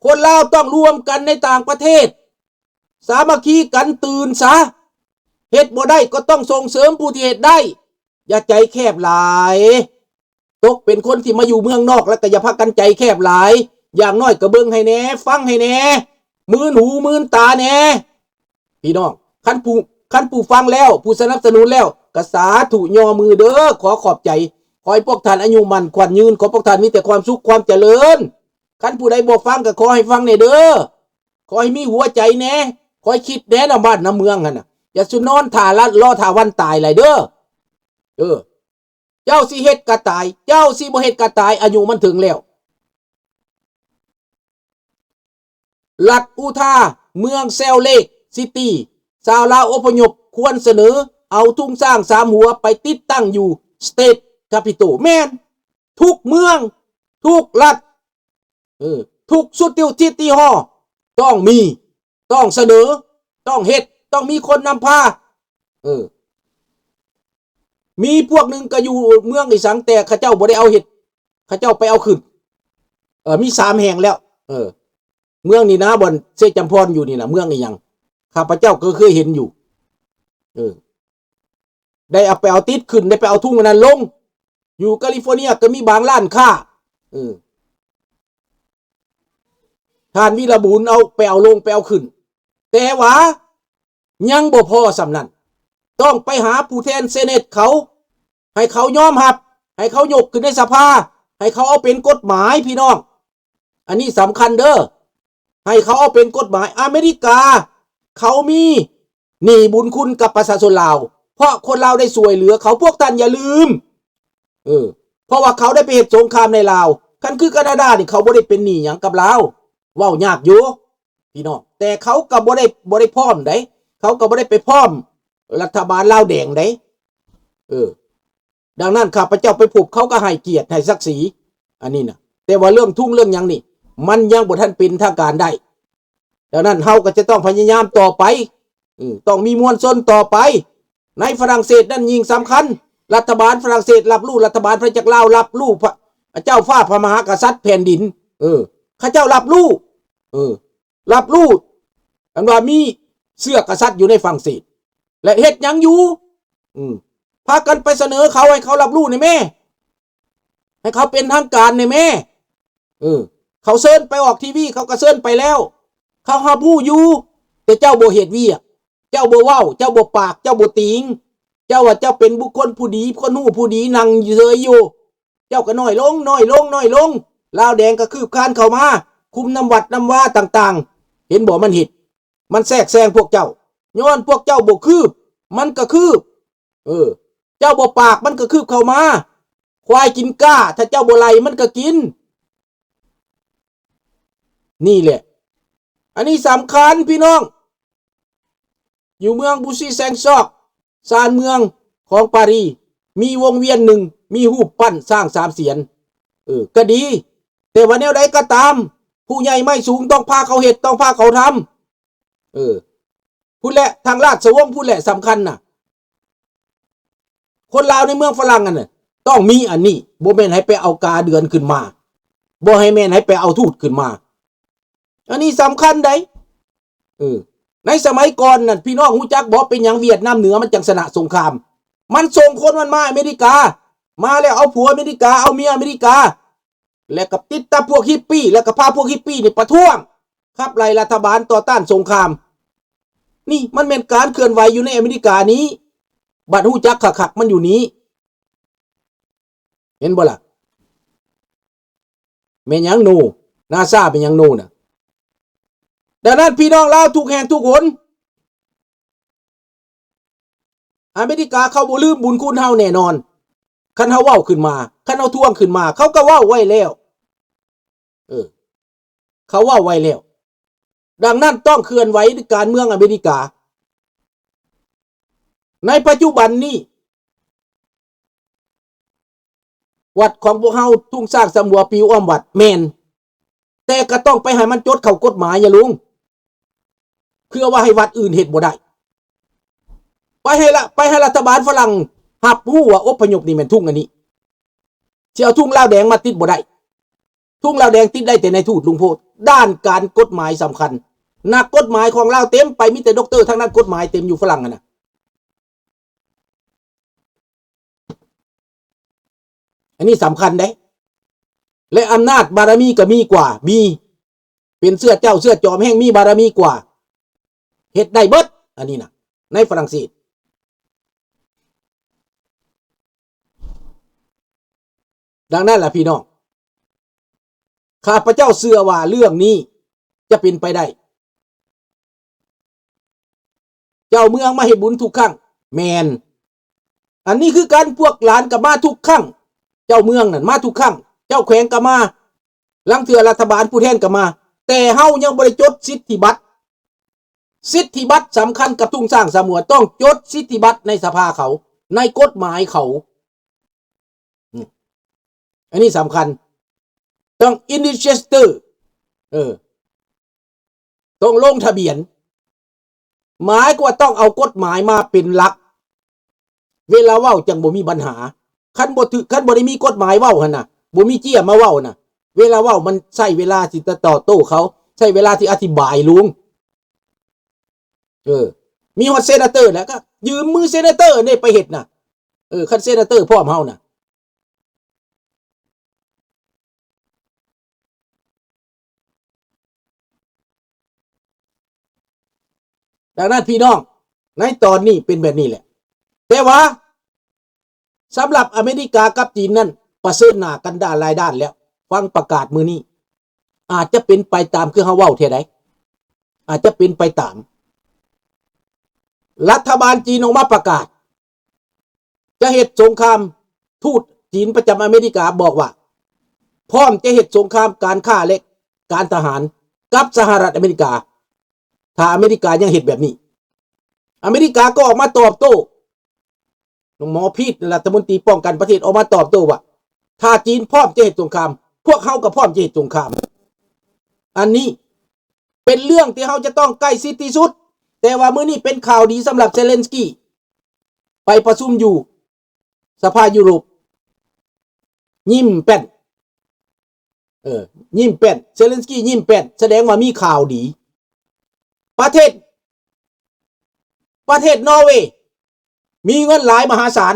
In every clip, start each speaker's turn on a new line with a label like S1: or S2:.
S1: คนลาวต้องรวมกันในต่างประเทศสามัคคีกันตื่นซะเฮ็ดบ่ได้ก็ต้องส่งเสริมผู้ที่เฮ็ดได้อย่าใจแคบหลายตกเป็นคนที่มาอยู่เมืองนอกแล้วก็อย่าพักกันใจแคบหลายอย่างน้อยก็เบิ่งให้แน่ฟังให้แน่มือหูมือตาแน่พี่น้องคันผู้ฟังแล้วผู้สนับสนุนแล้วก็สาธุย่อมือเด้อขอขอบใจขอให้พวกท่านอายุมั่นขวัญยืนขอพวกท่านมีแต่ความสุขความเจริญคันผู้ใดบ่ฟังก็ขอให้ฟังแน่เด้อขอให้มีหัวใจแน่ขอให้คิดแน่นำบ้านนำเมืองหั่นน่ะอย่าสุนอนท่าลัดรอท่าวันตายหลายเด้อเจ้าสิเฮ็ดก็ตายเจ้าสิบ่เฮ็ดก็ตายอายุมันถึงแล้วรัฐอุทาเมืองเซลเลกซิตี้ชาวลาวอพยพควรเสนอเอาทุ่งสร้าง3หัวไปติดตั้งอยู่สเตทแคปิตอลแม่นทุกเมืองทุกรัฐทุกสุติวทิติฮอต้องมีต้องเสนอต้องเฮ็ดต้องมีคนนำพามีพวกหนึ่งก็อยู่เมืองอีสังแต่ข้าเจ้าบ่ได้เอาเฮ็ดข้าเจ้าไปเอาขึ้นมี3แห่งแล้วเมืองนี่นะบ่อนเสจำพรอยู่นี่นะเมืองอีหยังข้าพเจ้าก็เคยเห็นอยู่ได้เอาไปเอาติดขึ้นได้ไปเอาทุ่งนั้นลงอยู่แคลิฟอร์เนียก็มีบางร้านค้าท่านวิรบุญเอาไปเอาลงไปเอาขึ้นแต่ว่ายังบ่พอสำนั้นต้องไปหาผู้แทนเซเนตเขาให้เขายอมรับให้เขายกขึ้นในสภาให้เขาเอาเป็นกฎหมายพี่น้องอันนี้สำคัญเด้อให้เขาเอาเป็นกฎหมายอเมริกาเขามีหนี้บุญคุณกับประชาชนลาวเพราะคนลาวได้ช่วยเหลือเขาพวกท่านอย่าลืมเพราะว่าเขาได้ไปเหตุสงครามในลาวคันคือแคนาดานี่เขาบ่ได้เป็นหนี้หยังกับลาวเว้ายากอยู่พี่น้องแต่เขาก็บ่ได้พร้อมได้เขาก็บ่ได้ไปพร้อมรัฐบาลลาวแดงได้ดังนั้นข้าพเจ้าไปพบเขาก็ให้เกียรติให้ศักดิ์ศรีอันนี้นะแต่ว่าเรื่องทุ่งเรื่องหยังนี่มันยังบ่ทันเป็นทางการได้ดังนั้นเฮาก็จะต้องพยายามต่อไปต้องมีมวลชนต่อไปในฝรั่งเศสนั่นยิ่งสำคัญรัฐบาลฝรั่งเศสรับรู้รัฐบาลพระจักรลาวรับรู้พระเจ้าฟ้าพระมหากษัตริย์แผ่นดินข้าเจ้ารับรู้รับรู้อันว่ามีเสื้อกษัตริย์อยู่ในฝรั่งเศสและเฮ็ดหยังอยู่พากันไปเสนอเขาให้เขารับรู้ในแม่ให้เขาเป็นทางการในแม่เขาเชิญไปออกทีวีเขาก็เชิญไปแล้วเขาหาผู้อยู่แต่เจ้าบ่เฮ็ดเวียกเจ้าบ่เว้าเจ้าบ่ปากเจ้าบ่ติงเจ้าว่าเจ้าเป็นบุคคลผู้ดีคนฮู้ผู้ดีนั่งเฉยอยู่เจ้าก็น้อยลงน้อยลงน้อยลงลาวแดงก็คืบคลานเข้ามาคุมน้ำวัดน้ำว่าต่างๆเห็นบ่มันเฮ็ดมันแทรกแซงพวกเจ้าย้อนพวกเจ้าบ่คืบมันก็คืบเจ้าบ่ปากมันก็คืบเข้ามาควายกินก้าถ้าเจ้าบ่ไล่มันก็กินนี่แหละอันนี้สำคัญพี่น้องอยู่เมืองบูซีแซงซอกซานเมืองของปารีสมีวงเวียนหนึ่งมีรูปปั้นสร้าง3เสียนก็ดีแต่ว่าแนวใดก็ตามผู้ใหญ่ไม่สูงต้องพาเขาเฮ็ดต้องพาเขาทำพูดแหละทางราชวงศ์พูดแหละสำคัญน่ะคนลาวในเมืองฝรั่งน่ะต้องมีอันนี้บ่แม่นให้ไปเอากาเดือนขึ้นมาบ่ให้แม่นให้ไปเอาทูตขึ้นมาอันนี้สำคัญได้ในสมัยก่อนน่ะพี่น้องฮู้จักบ่เป็นหยังเวียดนามเหนือมันจังชนะสงครามมันส่งคนมันมาอเมริกามาแล้วเอาผัวอเมริกาเอาเมียอเมริกาแล้วก็ติดตามพวกฮิปปี้แล้วก็พาพวกฮิปปี้นี่ประท้วงขับไล่รัฐบาลต่อต้านสงครามนี่มันเป็นการเคลื่อนไหวอยู่ในอเมริกานี้บัดฮู้จักคักๆมันอยู่นี้เห็นบ่ล่ะแม่นหยังโนนาซาเป็นหยังโนน่ะดังนั้นพี่น้องลาวทุกแห่งทุกหนอเมริกาเขาบ่ลืมบุญคุณเฮาแน่นอนคันเฮาเว้าขึ้นมาคันเฮาท้วงขึ้นมาเขาก็เว้าไว้แล้วเขาเว้าไว้แล้วดังนั้นต้องเคลื่อนไหวการเมืองอเมริกาในปัจจุบันนี้วัดของพวกเฮาทุ่งสร้างสำหัวปิวอ้อมวัดแม่นแต่ก็ต้องไปให้มันจดเข้ากฎหมายอย่าลุงเพื่อว่าให้วัดอื่นเฮ็ดบ่ได้ไปให้รัฐบาลฝรั่งรับรู้ว่าอพยพนี่แม่นทุ่งอันนี้สิเอาทุ่งลาวแดงมาติดบ่ได้ ทุ่งลาวแดงติดได้แต่ในทูตลุงโพดด้านการกฎหมายสำคัญนักกฎหมายของเราเต็มไปมีแต่ด็อกเตอร์ทั้งนั้นกฎหมายเต็มอยู่ฝรั่งนะอันนี้สำคัญเด้และอำนาจบารมีก็มีกว่ามีเป็นเสื้อเจ้าเสื้อจอมแห่งมีบารมีกว่าเฮ็ดได้เบิดอันนี้นะในฝรั่งเศสดังนั้นล่ะพี่น้องข้าพเจ้าเชื่อว่าเรื่องนี้จะเป็นไปได้เจ้าเมืองมาเฮ็ดบุญทุกครั้งแมนอันนี้คือการพวกหลานกับมาทุกครั้งเจ้าเมืองนั่นมาทุกครั้งเจ้าแขวงกับมาลังเทื่อรัฐบาลผู้แทนกับมาแต่เฮายังบ่ได้จดสิทธิบัตรสิทธิบัตรสำคัญกับทุ่งสร้างสมวนต้องจดสิทธิบัตรในสภาเขาในกฎหมายเขาอันนี้สำคัญต้องอินดิเชสเตอร์ต้องลงทะเบียนหมายก็ว่าต้องเอากฎหมายมาเป็นหลักเวลาเว้าจังบ่มีปัญหาคันบ่ได้มีกฎหมายเว้าหั่นน่ะบ่มีเจี้ยมาเว้าน่ะเวลาเว้ามันใช้เวลาที่จะต่อโต้เขาใช้เวลาที่อธิบายลุงมีฮอตเซนาเตอร์แล้วก็ยืมมือเซนาเตอร์นี่ไปเฮ็ดน่ะคันเซนาเตอร์พร้อมเฮาน่ะดังนั้นพี่น้องในตอนนี้เป็นแบบนี้แหละแต่ว่าสำหรับอเมริกากับจีนนั้นประเสริฐหน้ากันด้านหลายด้านแล้วฟังประกาศมื้อนี้อาจจะเป็นไปตามคือเฮาเว้าเท่าใดอาจจะเป็นไปตามรัฐบาลจีนออกมาประกาศจะเฮ็ดสงครามทูตจีนประจำอเมริกาบอกว่าพร้อมจะเฮ็ดสงครามการค้าและการทหารกับสหรัฐอเมริกาถ้าอเมริกายังเฮ็ดแบบนี้อเมริกาก็ออกมาตอบโต้หมอพีทรัฐมนตรีป้องกันประเทศออกมาตอบโต้ว่าถ้าจีนพร้อมจะเฮ็ดสงครามพวกเขาก็พร้อมจะเฮ็ดสงครามอันนี้เป็นเรื่องที่เขาจะต้องใกล้ชิดที่สุดแต่ว่ามื้อนี้เป็นข่าวดีสำหรับเซเลนสกี้ไปประชุมอยู่สภายุโรปยิ้มแป้นยิ้มแป้นเซเลนสกี้ยิ้มแป้นแสดงว่ามีข่าวดีประเทศนอร์เวย์มีเงินหลายมหาศาล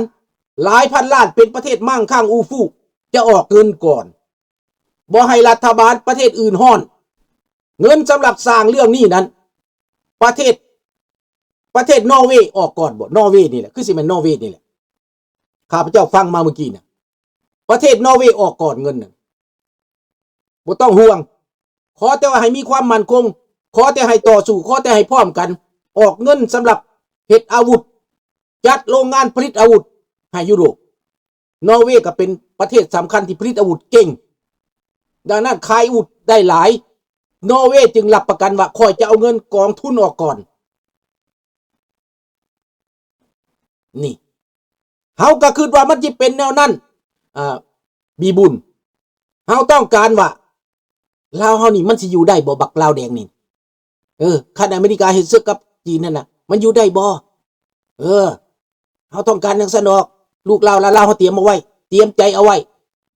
S1: หลายพันล้านเป็นประเทศมั่งคั่งอูฟู่จะออกเงินก่อนบ่ให้รัฐบาลประเทศอื่นฮ้อนเงินสำหรับสร้างเรื่องนี้นั้นประเทศนอร์เวย์ออกก่อนบ่นอร์เวย์นี่แหละคือสิแม่นนอร์เวย์นี่แหละข้าพเจ้าฟังมาเมื่อกี้น่ะประเทศนอร์เวย์ออกก่อนเงินน่ะบ่ต้องห่วงขอแต่ว่าให้มีความมั่นคงขอแต่ให้ต่อสู้ขอแต่ให้พร้อมกันออกเงินสำหรับเฮ็ดอาวุธจัดโรงงานผลิตอาวุธให้ยุโรปนอร์เวย์ก็เป็นประเทศสำคัญที่ผลิตอาวุธเก่งดังนั้นขายอาวุธได้หลายนอร์เวย์จึงรับประกันว่าค่อยจะเอาเงินกองทุนออกก่อนนี่เฮาก็คิดว่ามันสิเป็นแนวนั้นบีบุญเฮาต้องการว่าลาวเฮานี่มันสิอยู่ได้บ่บักลาวแดงนี่คันอเมริกาเฮ็ดศึกกับจีนนั่นน่ะมันอยู่ได้บ่เฮาต้องการจังซั่นดอกลูกลาวลาวเฮาเตรียมเอาไว้เตรียมใจเอาไว้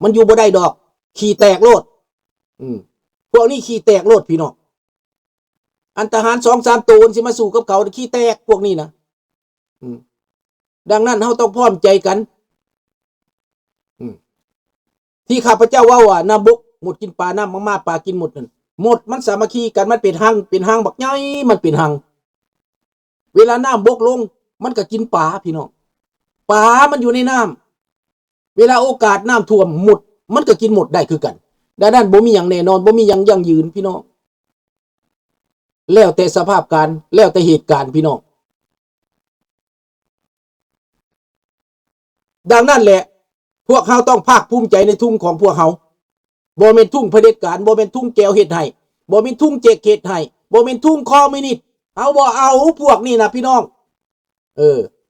S1: มันอยู่บ่ได้ดอกขี้แตกโลดพวกนี้ขี้แตกโลดพี่น้องอันทหาร 2-3 ตัวสิมาสู้กับเขาขี้แตกพวกนี้นะดังนั้นเฮาต้องพร้อมใจกันที่ข้าพเจ้าว่าน้ำบกหมดกินปลาน้ำมาปลากินหมดนั่นหมดมันสามัคคีกันมันเป็นหังบักใหญ่มันเป็นหังเวลาน้ำบกลงมันก็กินปลาพี่น้องปลามันอยู่ในน้ำเวลาโอกาสน้ำท่วมหมดมันก็กินหมดได้คือกันดังนั้นบ่มีอย่างแน่นอนบ่มีอย่างยั่งยืนพี่น้องแล้วแต่สภาพการแล้วแต่เหตุการณ์พี่น้องดังนั้นแหละพวกเขาต้องภาคภูมิใจในทุ่งของพวกเขาบ่แม่นทุ่งเผด็จการบ่แม่นทุ่งแก้วเฮ็ดให้บ่แม่นทุ่งเจกเฮ็ดให้บ่แม่นทุ่งคอมมิวนิสต์เอาบ่เอาพวกนี้นะพี่น้อง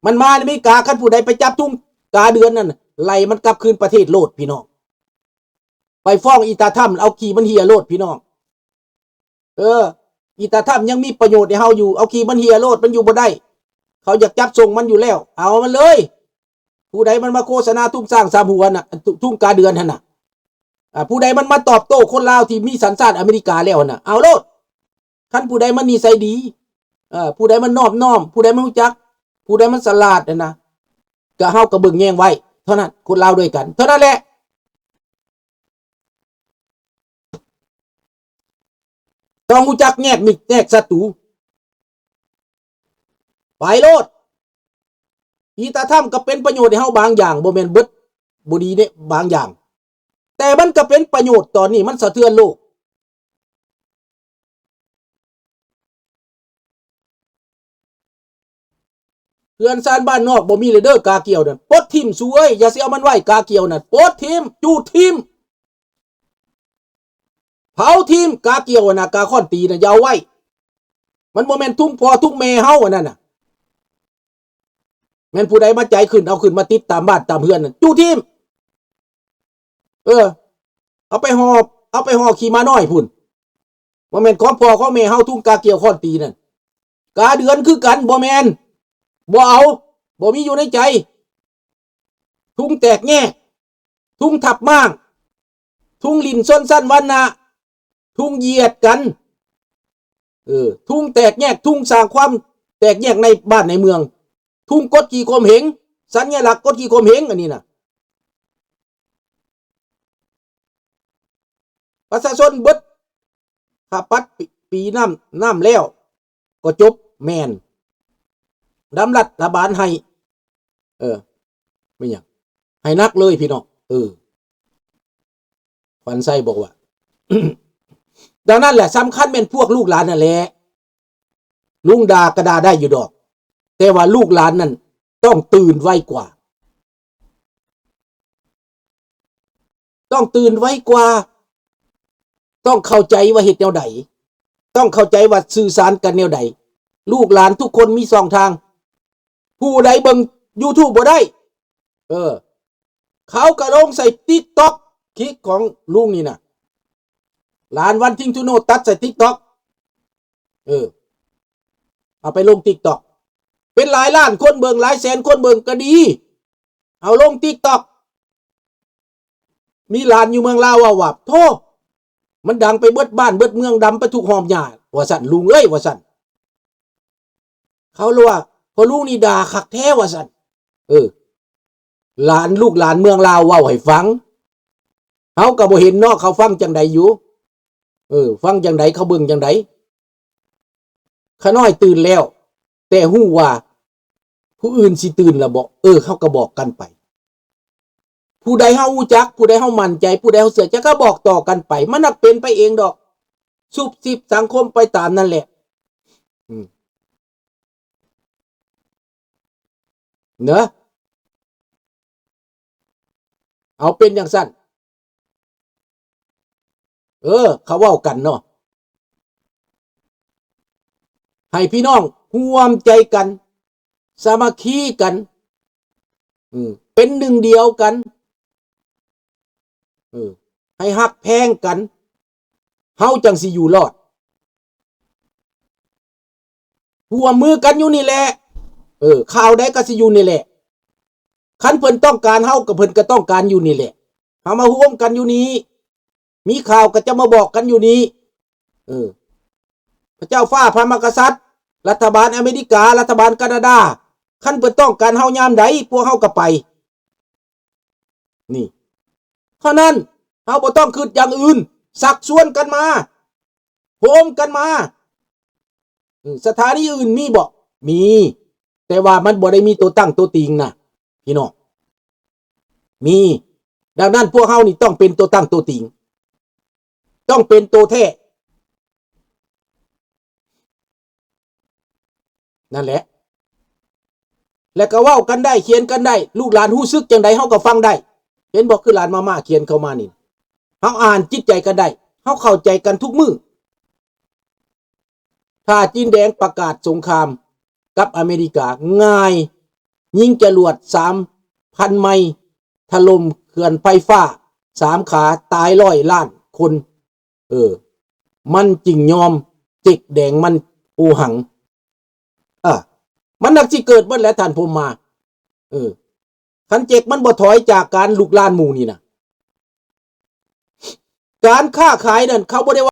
S1: มันมาอเมริกาคันผู้ใดไปจับทุ่งกาเดือนนั่นไล่มันกลับคืนประเทศโลดพี่น้องไปฟ้องอีตาถ้ำเอาขี้มันเหียโลดพี่น้องอีตาถ้ำยังมีประโยชน์ให้เฮาอยู่เอาขี้มันเหียโลดมันอยู่บ่ได้เขาอยากจับส่งมันอยู่แล้วเอามันเลยผู้ใดมันมาโฆษณาทุ่งสร้างสามหัวน่ะทุ่งกาเดือนหั่นน่ะ ผู้ใดมันมาตอบโต้คนลาวที่มีสัญชาติอเมริกาแล้วน่ะเอาโลดคันผู้ใดมันนิสัยดีผู้ใดมันนอบน้อมผู้ใดมันรู้จักผู้ใดมันฉลาดนะก็เฮาก็เบิ่งแยงไว้เท่านั้นคนลาวด้วยกันเท่านั้นแหละต้องรู้จักแยกมิตรแยกศัตรูไปโลดอีตาถ้ำก็เป็นประโยชน์ให้เฮาบางอย่างบ่แม่นเบิดบ่ดีเนี่ยบางอย่างแต่มันก็เป็นประโยชน์ตอนนี้มันสะเทือนโลกเพื่อนซานบ้านนอกบ่มีเลยเด้อกาเกี่ยวนั่นปลดทิ่มสู้เอ้ยอย่าสิเอามันไว้กาเกี่ยวนั่นปลดทิ่มจูดทิ่มเผาทิ่มกาเกี่ยวน่ะกาค่อนตีน่ะอย่าเอาไว้มันบ่แม่นทุ่งพ่อทุ่งแม่เฮาอันนั้นน่ะแม่นผู้ใดมาใจขึ้นเอาขึ้นมาติดตามบ้านตามเฮือนนั่นจูดทิ่มเอาไปห่อขี่ม้าน้อยพุ่นบ่แม่นของพ่อของแม่เฮาทุ่งกาเกี่ยวค่อนตีนั่นกาเดือนคือกันบ่แม่นบ่เอาบ่มีอยู่ในใจทุ่งแตกแง่ทุ่งทับม่างทุ่งลิ้นส้นสั้นวันนะทุ่งเหยียดกันทุ่งแตกแยกทุ่งสร้างความแตกแยกในบ้านในเมืองทุ่งกดขี่ข่มเหงสัญลักษณ์กดขี่ข่มเหงอันนี้นะประชาชนเบิดถ้าปัดปีน้ำแล้วก็จบแมนดำรัฐบาลให้ไม่อย่างให้นักเลยพี่น้องฟันไส้บอกว่า ดังนั้นแหละสำคัญเป็นพวกลูกหลานนั่นแหละลุงดากระดาได้อยู่ดอกแต่ว่าลูกหลานนั่นต้องตื่นไวกว่าต้องตื่นไวกว่าต้องเข้าใจว่าเหตุแนวใดต้องเข้าใจว่าสื่อสารกันแนวใดลูกหลานทุกคนมีสองทางผู้ใดเบิ่ง YouTube บ่ได้เขาก็ลงใส่ TikTok คลิกของลุงนี่นะหลานวันทิ้งทูโนตัดใส่ TikTok เอาไปลง TikTok เป็นหลายล้านคนเบิ่งหลายแสนคนเบิ่งก็ดีเอาลง TikTok มีหลานอยู่เมืองลาวว่าโธ่มันดังไปเบิดบ้านเบิดเมืองดำไปทุกหอมหญ้าว่าสั่นลุงเอ้ยว่าสั่นเขารู้ว่าพอลุงนี่ด่าคักแท้ว่าสั่นหลานลูกหลานเมืองลาวเว้าให้ฟังเขาก็บ่เห็นเนาะเขาฟังจังใดอยู่ฟังจังใดเขาเบิ่งจังใดข้าน้อยตื่นแล้วแต่ฮู้ว่าผู้อื่นสิตื่นละบ่เขาก็บอกกันไปผู้ใดเฮารู้จักผู้ใดเฮามั่นใจผู้ใดเฮาเชื่อจะก็บอกต่อกันไปมันนักเป็นไปเองดอกสุบสิบสังคมไปตามนั่นแหละเนอะเอาเป็นอย่างสั้นเขาเว้ากันเนาะให้พี่น้องร่วมใจกันสามัคคีกันเป็นหนึ่งเดียวกันให้ฮักแพงกันเฮาจังสิอยู่รอดร่วมมือกันอยู่นี่แหละข่าวใดก็สิอยู่นี่แหละคันเพิ่นต้องการเฮากับเพิ่นก็ต้องการอยู่นี่แหละเฮามาร่วมกันอยู่นี้มีข่าวก็จะมาบอกกันอยู่นี้พระเจ้าฟ้าพระมหากษัตริย์รัฐบาลอเมริการัฐบาลแคนาดาคันเพิ่นต้องการเฮายามใดพวกเฮาก็ไปนี่เท่านั้นเฮาบ่ต้องคิดอย่างอื่นสักส่วนกันมาโฮมกันมาสถานีอื่นมีบ่มีแต่ว่ามันบ่ได้มีตัวตั้งตัวติงนะพี่น้องมีดังนั้นพวกเฮานี่ต้องเป็นตัวตั้งตัวติงต้องเป็นตัวแท้นั่นแหละแล้วก็เว้ากันได้เขียนกันได้ลูกหลานฮู้สึกจังใดเฮาก็ฟังได้เห็นบอกคือหลานมาเขียนเข้ามานี่เฮาอ่านจิตใจกันได้เฮาเข้าใจกันทุกมื้อถ้าจีนแดงประกาศสงครามกับอเมริกาง่ายยิงจรวด 3,000 ไมล์ถล่มเขื่อนไฟฟ้า3ขาตาย100 ล้านคนมันจริงยอมจิกแดงมันอูหังมันนักสิเกิดเบิดแล้วท่านผมมาคันเจกมันบ่ถอยจากการลุกลานหมู่นี่นะ การค้าขายนั่นเขาบ่ได้